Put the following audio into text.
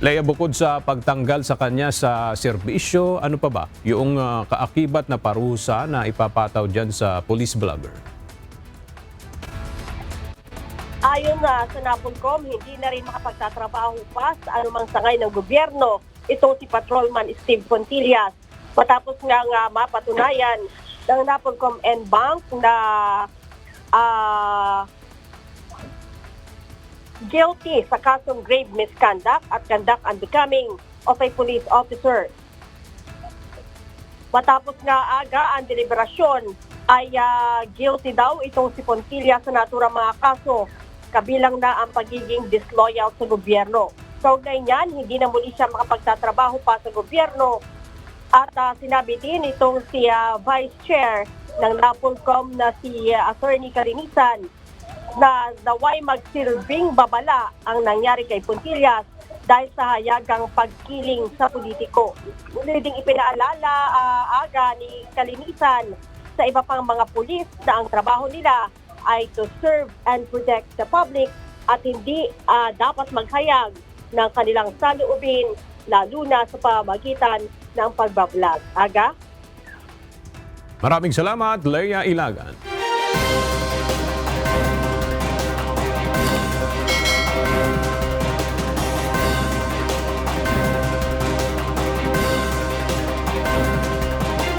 Leia, bukod sa pagtanggal sa kanya sa serbisyo, ano pa ba yung kaakibat na parusa na ipapataw dyan sa police blogger? Ayon sa NAPOLCOM, hindi na rin makapagtatrabaho pa sa anumang sangay ng gobyerno itong si Patrolman Steve Contillas. Matapos nga mapatunayan ng NAPOLCOM Bank na guilty sa kasong grave misconduct at conduct unbecoming of a police officer. Matapos nga aga ang deliberasyon ay guilty daw itong si Contillas sa naturang mga kaso, kabilang na ang pagiging disloyal sa gobyerno. Kaugnay niyan, hindi na muli siya makapagtatrabaho pa sa gobyerno. At sinabi din itong si Vice Chair ng NAPOLCOM na si Attorney Kalinisan na naway magsilbing babala ang nangyari kay Contillas dahil sa hayagang pagkiling sa politiko. Muli ding ipinaalala aga ni Kalinisan sa iba pang mga pulis na ang trabaho nila ay to serve and protect the public at hindi dapat maghayag ng kanilang saloobin lalo na sa pamagitan ng pagbablog. Aga? Maraming salamat, Leia Ilagan.